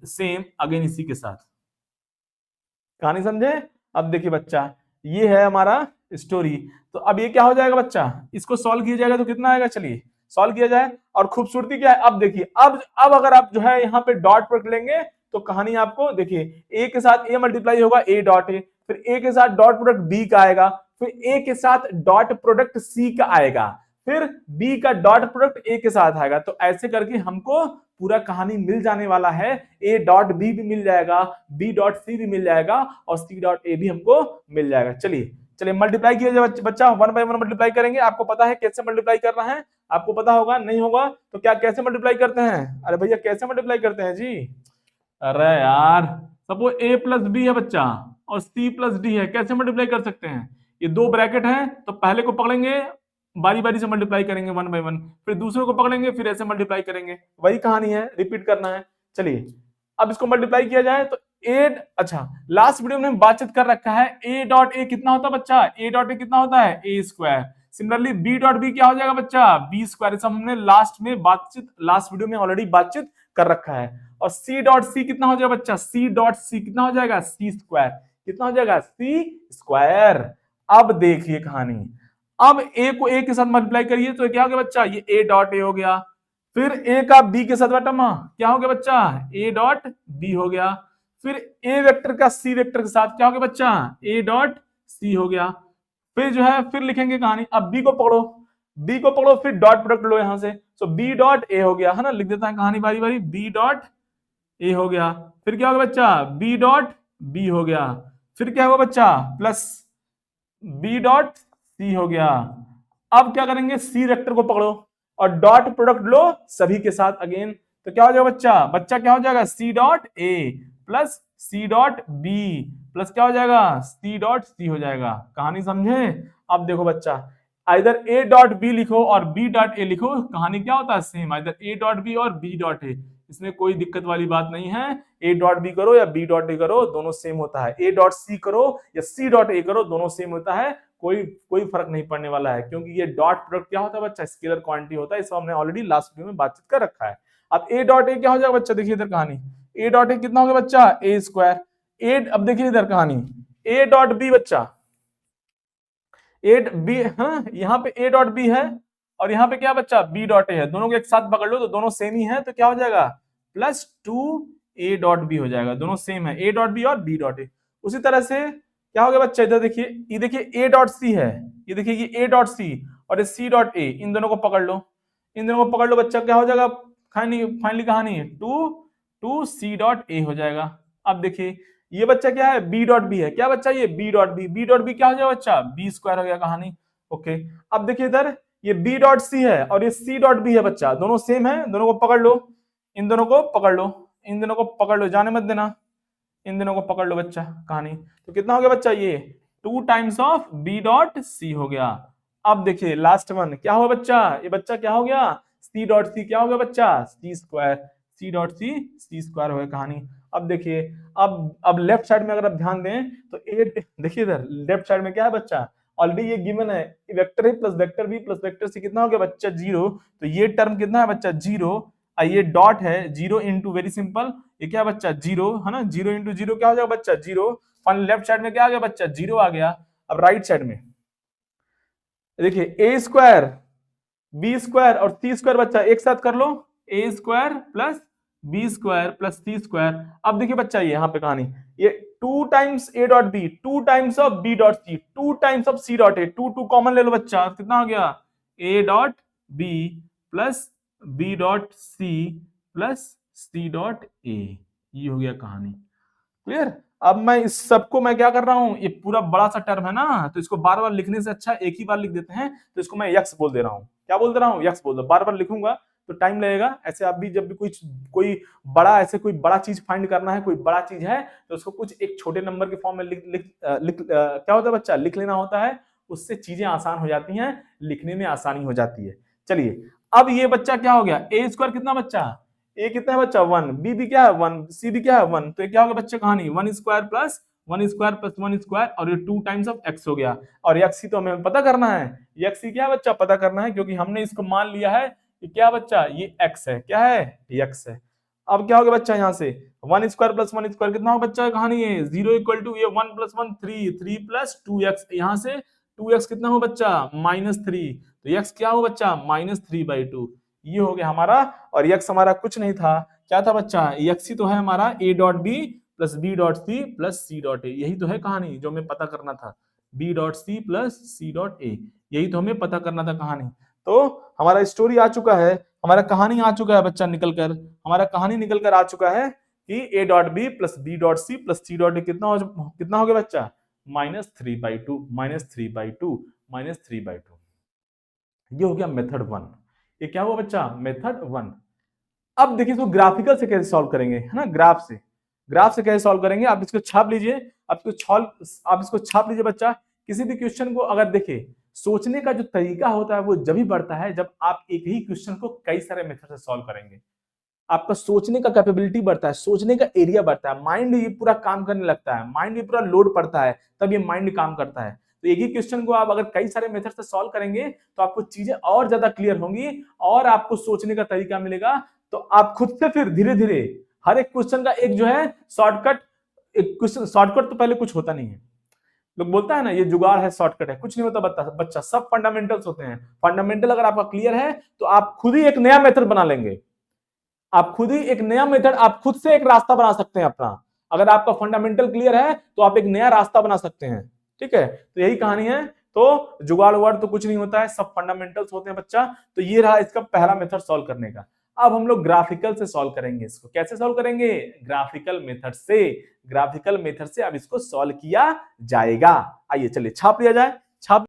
सेम अगेन इसी के साथ। कहानी समझे। अब देखिए बच्चा, ये है हमारा स्टोरी। तो अब ये क्या हो जाएगा बच्चा, इसको सॉल्व किया जाएगा तो कितना आएगा, चलिए सॉल्व किया जाए। और खूबसूरती क्या है, अब देखिए, अब अगर आप जो है यहाँ पे डॉट प्रोडक्ट लेंगे तो कहानी आपको देखिए, ए के साथ ए मल्टीप्लाई होगा ए डॉट ए, फिर ए के साथ डॉट प्रोडक्ट बी का आएगा, फिर ए के साथ डॉट प्रोडक्ट सी का आएगा, फिर बी का डॉट प्रोडक्ट ए के साथ आएगा। तो ऐसे करके हमको पूरा कहानी मिल जाने वाला है। ए डॉट बी भी मिल जाएगा, बी डॉट सी भी मिल जाएगा और सी डॉट ए भी हमको मिल जाएगा। चलिए चलिए मल्टीप्लाई किया जाए बच्चा, वन बाय वन मल्टीप्लाई करेंगे। आपको पता है कैसे मल्टीप्लाई करना है, आपको पता होगा, नहीं होगा तो क्या कैसे मल्टीप्लाई करते हैं, अरे भैया कैसे मल्टीप्लाई करते हैं जी, अरे यार सपोज ए प्लस बी है बच्चा और सी प्लस डी है, कैसे मल्टीप्लाई कर सकते हैं, ये दो ब्रैकेट है तो पहले को पकड़ेंगे, बारी बारी से मल्टीप्लाई करेंगे वन बाय वन, फिर दूसरे को पकड़ेंगे, फिर ऐसे मल्टीप्लाई करेंगे। वही कहानी है, रिपीट करना है। चलिए अब इसको मल्टीप्लाई किया जाए तो ए, अच्छा लास्ट वीडियो में बातचीत कर रखा है ए डॉट ए कितना होता है बच्चा, ए डॉट ए कितना होता है A square. Similarly B dot B क्या हो जाएगा बच्चा, बी स्क्वायर। हमने लास्ट में बातचीत, लास्ट वीडियो में ऑलरेडी बातचीत कर रखा है। और सी डॉट सी कितना हो जाएगा बच्चा, सी डॉट सी कितना हो जाएगा, सी स्क्वायर। कितना हो जाएगा, सी स्क्वायर। अब देखिए कहानी, अब ए को ए के साथ मल्टीप्लाई करिए तो क्या हो गया बच्चा, ये ए डॉट ए हो गया। फिर ए का बी के साथ बटमा क्या हो गया बच्चा, ए डॉट बी हो गया। फिर ए वेक्टर का सी वेक्टर के साथ क्या हो गया बच्चा, ए डॉट सी हो गया। फिर जो है फिर लिखेंगे कहानी, अब बी को पकड़ो, बी को पकड़ो, फिर डॉट प्रोडक्ट लो यहां से, सो बी डॉट ए हो गया, है ना, लिख देता है कहानी बारी बारी, बी डॉट ए हो गया। फिर क्या होगा बच्चा, बी डॉट बी हो गया। फिर क्या होगा बच्चा, प्लस बी डॉट सी हो गया। अब क्या करेंगे, सी वेक्टर को पकड़ो और डॉट प्रोडक्ट लो सभी के साथ अगेन, तो क्या हो जाएगा बच्चा, बच्चा क्या हो जाएगा, C dot A plus C dot B plus क्या हो जाएगा, सी डॉट सी हो जाएगा। कहानी समझे। अब देखो बच्चा, आइदर ए डॉट बी लिखो और बी डॉट ए लिखो, कहानी क्या होता है same, either A dot B और बी डॉट ए, इसमें कोई दिक्कत वाली बात नहीं है। ए डॉट बी करो या बी डॉट ए करो, दोनों सेम होता है। ए डॉट सी करो या सी डॉट ए करो, दोनों सेम होता है, कोई कोई फर्क नहीं पड़ने वाला है, क्योंकि ये डॉट प्रोडक्ट क्या होता है बच्चा, स्केलर क्वांटिटी होता है। इसको हमने ऑलरेडी लास्ट वीडियो में बातचीत कर रखा है। अब ए डॉट ए क्या हो जाएगा बच्चा, देखिए इधर कहानी, ए डॉट ए कितना हो गया बच्चा, ए स्क्वायर। ए, अब देखिए इधर कहानी, ए डॉट बी बच्चा, ए बी, हाँ यहाँ पे ए डॉट बी है और यहाँ पे क्या बच्चा, बी डॉट ए है, दोनों को एक साथ पकड़ लो तो दोनों सेम ही है, तो क्या हो जाएगा, plus two A dot B हो जाएगा, दोनों सेम है, ए डॉट बी और बी डॉट ए। उसी तरह से क्या हो गया बच्चा, इधर देखिए, ये देखिए ए डॉट सी है, ये देखिए ये ए डॉट सी और ये सी डॉट ए, इन दोनों को पकड़ लो, इन दोनों को पकड़ लो बच्चा, क्या हो जाएगा, फाइनली कहानी टू सी डॉट ए हो जाएगा। अब देखिए ये बच्चा क्या है, बी डॉट बी है, क्या बच्चा ये बी डॉट बी क्या हो जाएगा बच्चा, बी स्क्वायर हो गया कहानी। ओके, अब देखिए इधर ये बी डॉट सी है और ये सी डॉट बी है बच्चा, दोनों सेम है, दोनों को पकड़ लो, इन दोनों को पकड़ लो, इन दोनों को पकड़ लो, जाने मत देना, इन दोनों को पकड़ लो बच्चा कहानी। तो कितना हो गया बच्चा, ये 2 times of B dot C हो गया। अब देखिए लास्ट वन क्या हुआ बच्चा, ये बच्चा क्या हो गया, सी डॉट सी क्या हो गया बच्चा, C square, C dot C square हो गया कहानी। अब देखिए, अब लेफ्ट साइड में अगर आप ध्यान दें तो ए, देखिए इधर लेफ्ट साइड में क्या है बच्चा, ऑलरेडी ये गिवन है, vector A plus vector B plus vector C कितना हो गया बच्चा, 0। तो ये टर्म कितना है बच्चा, 0, ये डॉट है, 0 इंटू वेरी सिंपल, ये क्या बच्चा 0 है ना, 0 इंटू 0 क्या हो जाएगा बच्चा 0। लेफ्ट साइड में क्या आ गया बच्चा, 0 आ गया। अब राइट साइड में देखिए ए स्क्वायर बी स्क्वायर और सी स्क्वायर बच्चा एक साथ कर लो, A square plus B square plus C square. अब देखिए बच्चा ये यहाँ पे कहानी, ये 2 times A dot B, 2 times of B dot C, 2 times of C dot A, 2 2 common ले लो बच्चा, कितना हो गया A dot B plus B dot C plus C dot A. ये हो गया कहानी, क्लियर। अब मैं इस सबको मैं क्या कर रहा हूं, ये पूरा बड़ा सा टर्म है ना, तो इसको बार बार लिखने से अच्छा एक ही बार लिख देते हैं, तो इसको मैं यक्स बोल दे रहा हूं। क्या बोल दे रहा हूं, यक्स बोल दो। बार बार लिखूंगा तो टाइम लगेगा। ऐसे आप भी जब भी कोई बड़ा ऐसे कोई बड़ा चीज फाइंड करना है, कोई बड़ा चीज है, तो उसको कुछ एक छोटे नंबर के फॉर्म में क्या होता है बच्चा, लिख लेना होता है। उससे चीजें आसान हो जाती हैं, लिखने में आसानी हो जाती है। चलिए अब ये बच्चा क्या हो गया, ए स्क्वायर कितना बच्चा, ए कितना है बच्चा 1, बी भी क्या है 1, सी भी क्या है 1, तो ये क्या होगा बच्चे कहानी 1 square plus 1 square plus 1 square, और ये 2 टाइम्स ऑफ एक्स हो गया। और एक्स सी तो हमें पता करना है, एक्स सी क्या है बच्चा पता करना है, क्योंकि हमने इसको मान लिया है कि क्या बच्चा ये एक्स है, क्या है एक्स है। अब क्या हो गया बच्चा, यहाँ से 1 स्क्वायर प्लस 1 स्क्वायर कितना होगा बच्चा कहानी है 0 इक्वल टू ये 1 प्लस 1 3, 3 प्लस 2x, यहाँ से 2x कितना हो बच्चा -3, तो x क्या हो बच्चा -3/2। ये हो गया हमारा, और x हमारा कुछ नहीं था, क्या था बच्चा, x ही तो है हमारा a dot B plus B dot C plus C dot A. यही तो है कहानी जो हमें पता करना था, b dot C plus C dot A, यही तो हमें पता करना था कहानी। तो हमारा स्टोरी आ चुका है, हमारा कहानी आ चुका है बच्चा निकलकर, हमारा कहानी निकलकर आ चुका है कि a dot B plus B dot C plus C dot A कितना हो गया बच्चा -3/2, -3/2, -3/2। ये हो गया मेथड 1। ये क्या हुआ बच्चा मेथड 1। अब देखिए इसको ग्राफिकल से कैसे सॉल्व करेंगे, है ना, ग्राफ से कैसे सॉल्व करेंगे। आप इसको छाप लीजिए, आप इसको छाप लीजिए बच्चा। किसी भी क्वेश्चन को अगर देखिए, सोचने का जो तरीका होता है वो जब ही बढ़ता है जब आप एक ही क्वेश्चन को कई सारे मेथड से सॉल्व करेंगे। आपका सोचने का कैपेबिलिटी बढ़ता है, सोचने का एरिया बढ़ता है, माइंड ये पूरा काम करने लगता है, माइंड भी पूरा लोड पड़ता है, तब ये माइंड काम करता है। तो एक ही क्वेश्चन को आप अगर कई सारे मेथड से सॉल्व करेंगे तो आपको चीजें और ज्यादा क्लियर होंगी और आपको सोचने का तरीका मिलेगा। तो आप खुद से फिर धीरे धीरे हर एक क्वेश्चन का एक जो है शॉर्टकट, एक क्वेश्चन शॉर्टकट तो पहले कुछ होता नहीं है। लोग बोलता है ना ये जुगाड़ है शॉर्टकट है, कुछ नहीं होता बच्चा, सब फंडामेंटल्स होते हैं। फंडामेंटल अगर आपका क्लियर है तो आप खुद ही एक नया मेथड बना लेंगे, आप खुद ही एक नया मेथड, आप खुद से एक रास्ता बना सकते हैं अपना। अगर आपका फंडामेंटल क्लियर है तो आप एक नया रास्ता बना सकते हैं, ठीक है। तो यही कहानी है। तो जुगाड़ उगाड़ तो कुछ नहीं होता है, सब फंडामेंटल्स होते हैं बच्चा। तो ये रहा इसका पहला मेथड सॉल्व करने का। अब हम लोग ग्राफिकल से सॉल्व करेंगे इसको। कैसे सॉल्व करेंगे, ग्राफिकल मेथड से, ग्राफिकल मेथड से अब इसको सॉल्व किया जाएगा। आइए चलिए छाप लिया जाए, छाप।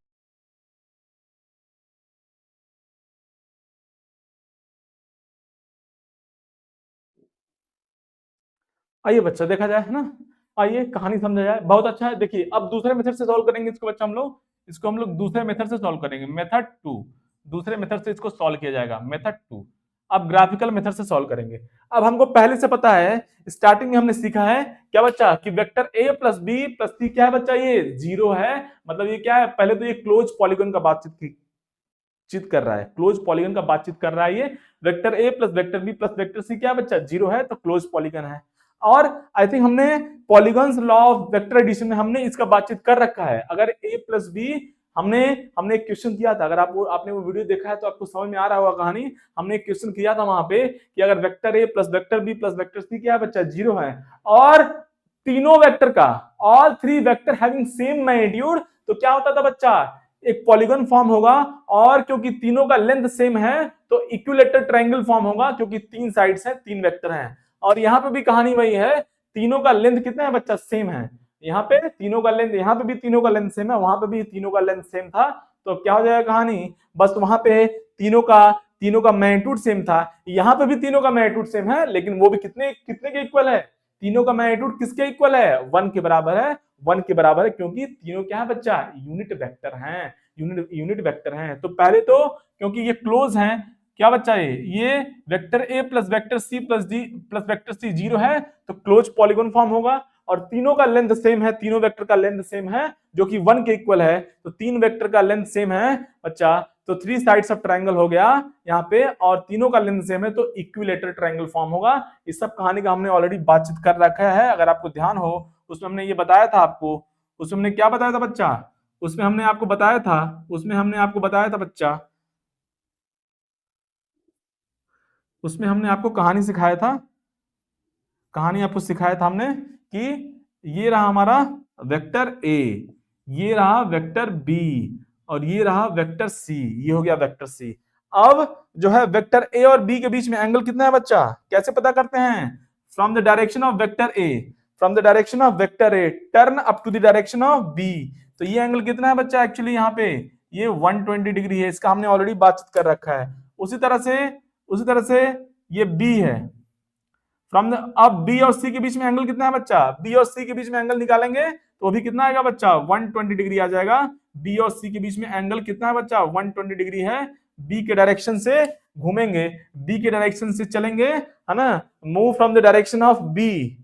आइए बच्चा देखा जाए, है ना, आइए कहानी समझा जाए, बहुत अच्छा है। देखिए अब दूसरे मेथड से सॉल्व करेंगे इसको बच्चा, हम लोग दूसरे मेथड से सॉल्व करेंगे, मेथड 2। दूसरे मेथड से इसको सॉल्व किया जाएगा, मेथड 2। अब ग्राफिकल मेथड से सॉल्व करेंगे। अब हमको पहले से पता है, स्टार्टिंग में हमने सीखा है क्या बच्चा कि vector a plus B plus C क्या है बच्चा, ये 0 है। मतलब ये क्या है, पहले तो ये क्लोज पॉलीगन का बातचीत कर रहा है, क्लोज पॉलीगन का बातचीत कर रहा है। ये vector a plus vector B plus vector C क्या है बच्चा 0 है, तो क्लोज पॉलीगन है। और आई थिंक हमने polygons law of vector addition में हमने इसका बातचीत कर रखा है। अगर a प्लस बी, हमने एक क्वेश्चन किया था, अगर आपने वो वीडियो देखा है तो आपको समझ में आ रहा होगा कहानी। हमने एक क्वेश्चन किया था वहां पे कि अगर vector a plus vector B plus vector C क्या है बच्चा 0 है, और तीनों वेक्टर का, all three vector having same magnitude, तो क्या होता था बच्चा, एक पॉलीगन फॉर्म होगा। और क्योंकि तीनों का लेंथ सेम है तो इक्विलेटरल ट्रायंगल फॉर्म होगा, क्योंकि 3 साइड्स हैं, 3 वेक्टर हैं। और यहाँ पे भी कहानी वही है, तीनों का लेंथ कितना है बच्चा सेम है। यहाँ पे तीनों का लेंथ, यहाँ पे भी तीनों का लेंथ सेम है, वहां पे भी तीनों का लेंथ सेम था। तो क्या हो जाएगा कहानी, बस वहां पे तीनों का मैग्नीट्यूड सेम था, यहाँ पे भी तीनों का मैग्नीट्यूड सेम है, लेकिन वो भी कितने कितने के इक्वल है, तीनों का मैग्नीट्यूड किसके इक्वल है, 1 के बराबर है। 1 के बराबर है, क्योंकि तीनों क्या है बच्चा, यूनिट वेक्टर हैं, यूनिट वेक्टर हैं। तो पहले तो क्योंकि ये क्लोज हैं, क्या बच्चा ये vector a plus vector C plus D plus vector C 0 है, तो क्लोज पॉलीगन फॉर्म होगा। और तीनों का लेंथ सेम है, तीनों वेक्टर का लेंथ सेम है, जो कि 1 के इक्वल है। तो 3 वेक्टर का लेंथ सेम है बच्चा, तो 3 साइड्स ऑफ ट्रायंगल हो गया यहाँ पे, और तीनों का लेंथ सेम है तो इक्विलेटरल ट्रायंगल फॉर्म होगा। इस सब कहानी का हमने ऑलरेडी बातचीत कर रखा है, अगर आपको ध्यान हो उसमें हमने ये बताया था आपको, उसमें हमने क्या बताया था बच्चा, उसमें हमने आपको बताया था बच्चा, उसमें हमने आपको कहानी सिखाया था, कहानी आपको सिखाया था हमने कि ये रहा हमारा वेक्टर ए, ये रहा वेक्टर बी, और ये रहा वेक्टर सी, ये हो गया वेक्टर सी। अब जो है वेक्टर ए और बी के बीच में एंगल कितना है बच्चा, कैसे पता करते हैं? From the direction of vector A, from the direction of vector A turn up to the direction of B. तो ये एंगल कितना है बच्चा, एक्चुअली यहाँ पे ये 120 डिग्री है, इसका हमने ऑलरेडी बातचीत कर रखा है। उसी तरह से ये बी है, फ्रॉम द, अब बी और सी के बीच में एंगल कितना है बच्चा, बी और सी के बीच में एंगल निकालेंगे तो भी कितना आएगा बच्चा, 120 डिग्री आ जाएगा। बी और सी के बीच में एंगल कितना है बच्चा, 120 डिग्री है। बी के डायरेक्शन से घूमेंगे, बी के डायरेक्शन से चलेंगे, है ना, move from the direction of B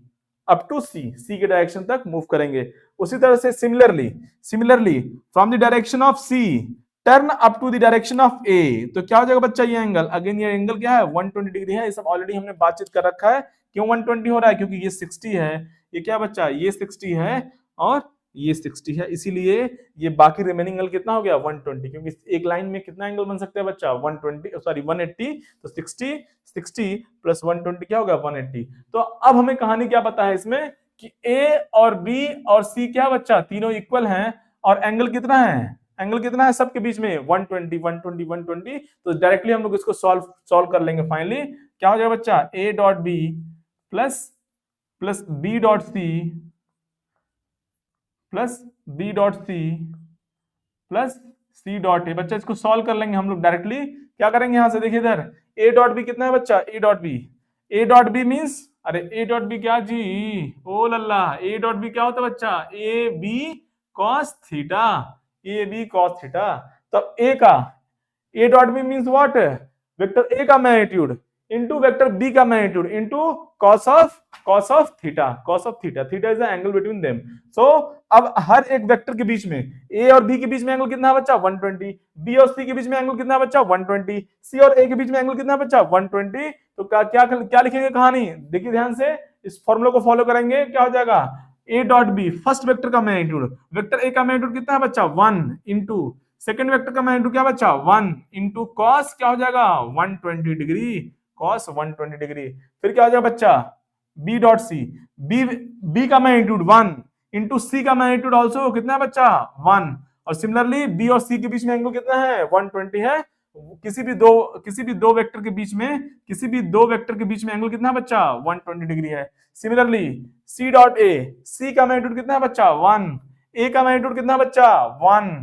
up to C, C के डायरेक्शन तक मूव करेंगे। उसी तरह से similarly from the direction of C turn up to the direction of A, तो क्या हो जाएगा बच्चा, ये एंगल, अगेन ये एंगल क्या है, 120 डिग्री है। ये सब ऑलरेडी हमने बातचीत कर रखा है। क्यों 120 हो रहा है, क्योंकि ये 60 है, ये क्या बच्चा, ये 60 है और ये 60 है, इसीलिए ये बाकी रिमेनिंग एंगल कितना हो गया, 120, क्योंकि एक लाइन में कितना एंगल बन सकता है बच्चा, 180, तो 60 प्लस 120 क्या होगा, 180। तो अब हमें कहानी क्या पता है इसमें कि ए और बी और सी क्या बच्चा, तीनों इक्वल हैं, और एंगल कितना है सबके बीच में, 120। तो डायरेक्टली हम लोग इसको सॉल्व कर लेंगे। फाइनली क्या हो जाएगा बच्चा, A dot B plus B dot C plus B dot C plus C dot A. बच्चा इसको सॉल्व कर लेंगे हम लोग डायरेक्टली। क्या करेंगे यहां से, देखिए इधर ए डॉट बी कितना है बच्चा, ए डॉट बी मीन्स, अरे ए डॉट बी क्या जी, ओ लल्ला, ए डॉट बी क्या होता है बच्चा, A B cos theta, A B cos theta. तब A dot B means what, vector A का मैग्नीट्यूड इनटू वेक्टर बी का magnitude into cos of theta, theta is the angle between them. So अब हर एक vector के बीच में, ए और B के बीच में एंगल कितना है बच्चा, 120, बी और सी के बीच में एंगल कितना है बच्चा, 120, सी और ए के बीच में एंगल कितना है बच्चा, 120। तो क्या लिखेंगे कहानी, देखिए ध्यान से, इस फॉर्मूला को फॉलो करेंगे, क्या हो जाएगा, A dot B first vector का मैग्नीट्यूड, वेक्टर ए का मैग्नीट्यूड कितना है बच्चा, 1 इंटू सेकेंड वेक्टर का मैग्नीट्यूड क्या बच्चा, 1 इंटू कॉस क्या हो जाएगा, 120 डिग्री, कॉस 120 डिग्री। फिर क्या हो जाएगा बच्चा, बी डॉट सी, बी का मैग्नीट्यूड 1 इंटू सी का मैग्नीट्यूड ऑल्सो कितना है बच्चा, 1, और सिमिलरली बी और सी के बीच में एंगल कितना है, 120 है। किसी भी दो वेक्टर के बीच में एंगल कितना है बच्चा, 120 डिग्री है। सिमिलरली सी डॉट ए, सी का मैग्नीट्यूड कितना है बच्चा, 1, ए का मैग्नीट्यूड कितना है बच्चा, 1,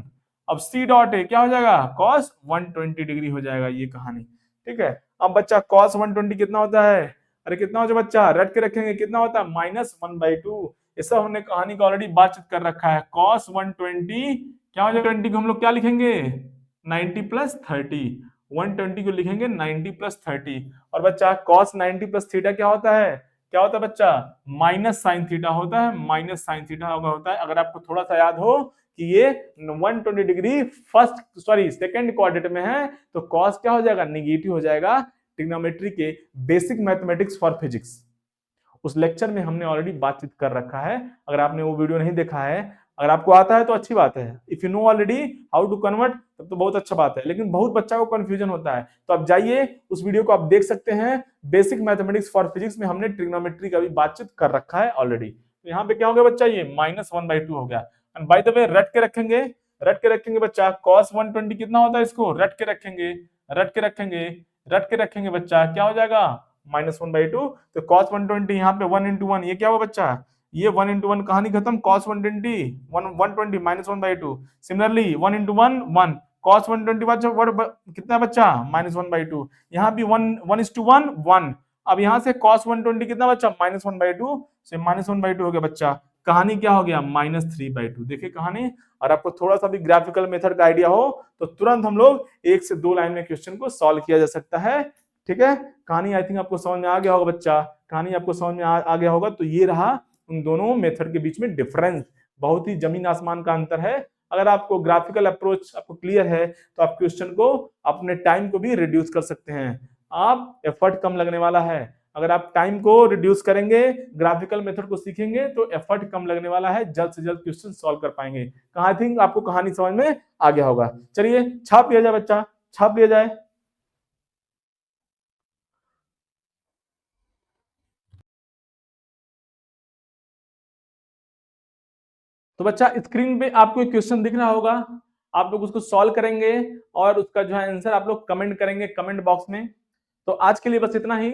अब सी डॉट ए क्या हो जाएगा, कॉस 120 डिग्री हो जाएगा, ये कहानी, ठीक है। अब बच्चा कॉस 120 कितना होता है, अरे कितना हो जाए बच्चा, रट के रखेंगे, कितना होता है, -1/2। ये सब हमने कहानी को ऑलरेडी बातचीत कर रखा है। कॉस 120 क्या हो जाएगा, 20 को हम लोग क्या लिखेंगे, 90 प्लस 30, 120 को लिखेंगे 90 प्लस 30। और बच्चा कॉस 90 प्लस थीटा क्या होता है, बच्चा, माइनस साइन थीटा होता है। अगर आपको थोड़ा सा याद हो कि ये 120 डिग्री सेकंड क्वाड्रेंट में है, तो कॉस क्या हो जाएगा, निगेटिव हो जाएगा। ट्रिग्नोमेट्री के बेसिक मैथमेटिक्स फॉर फिजिक्स, उस लेक्चर में हमने ऑलरेडी बातचीत कर रखा है। अगर आपने वो वीडियो नहीं देखा है, अगर आपको आता है तो अच्छी बात है, if you know already how to convert, तब तो बहुत अच्छा बात है, लेकिन बहुत बच्चा को कंफ्यूजन होता है, तो आप जाइए उस वीडियो को आप देख सकते हैं। बेसिक मैथमेटिक्स फॉर फिजिक्स में हमने ट्रिग्नोमेट्री का भी बातचीत कर रखा है ऑलरेडी। तो यहाँ पे क्या हो गया बच्चा, ये -1/2 हो गया। एंड बाय द वे रट के रखेंगे बच्चा, cos 120 कितना होता है, इसको रट के रखेंगे बच्चा, क्या हो जाएगा, -1/2। तो cos 120 यहाँ पे 1 into 1, ये क्या हुआ बच्चा, ये 1 into 1 कहानी खत्म, cos 120 -1/2। सिमिलरली 1 into 1 1, cos 120 बच्चा कितना बच्चा, -1/2। यहाँ भी 1:1 1। अब यहाँ से cos 120 कितना बच्चा, -1/2 से -1/2 हो गया बच्चा। कहानी क्या हो गया, -3/2। देखिए कहानी, और आपको थोड़ा सा भी ग्राफिकल मेथड का आइडिया हो तो तुरंत हम लोग 1 से 2 लाइन में क्वेश्चन को सॉल्व किया जा सकता है, ठीक है। कहानी आई थिंक आपको समझ में आ गया होगा बच्चा, आ गया होगा। तो ये रहा उन दोनों मेथड के बीच में डिफरेंस, बहुत ही जमीन आसमान का अंतर है। अगर आपको ग्राफिकल अप्रोच आपको क्लियर है तो आप क्वेश्चन को अपने टाइम को भी रिड्यूस कर सकते हैं, आप एफर्ट कम लगने वाला है। अगर आप टाइम को रिड्यूस करेंगे, ग्राफिकल मेथड को सीखेंगे तो एफर्ट कम लगने वाला है, जल्द से जल्द क्वेश्चन सॉल्व कर पाएंगे। आई थिंक आपको कहानी समझ में आ गया होगा। चलिए छाप लिया जाए बच्चा, छाप लिया जाए। तो बच्चा स्क्रीन पे आपको एक क्वेश्चन दिख रहा होगा, आप लोग उसको सॉल्व करेंगे और उसका जो है आंसर आप लोग कमेंट करेंगे कमेंट बॉक्स में। तो आज के लिए बस इतना ही।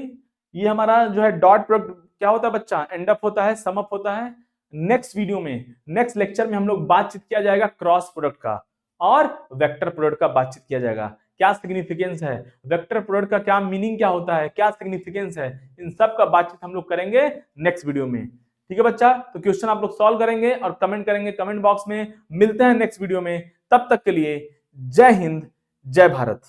ये हमारा जो है डॉट प्रोडक्ट क्या होता है बच्चा, एंड अप होता है, सम अप होता है। नेक्स्ट वीडियो में, नेक्स्ट लेक्चर में हम लोग बातचीत किया जाएगा क्रॉस प्रोडक्ट का और वेक्टर प्रोडक्ट का बातचीत किया जाएगा। क्या सिग्निफिकेंस है, वेक्टर प्रोडक्ट का क्या मीनिंग क्या होता है, क्या सिग्निफिकेंस है, इन सब का बातचीत हम लोग करेंगे नेक्स्ट वीडियो में। ठीक है बच्चा, तो क्वेश्चन आप लोग सॉल्व करेंगे और कमेंट करेंगे कमेंट बॉक्स में। मिलते हैं नेक्स्ट वीडियो में, तब तक के लिए जय हिंद, जय भारत।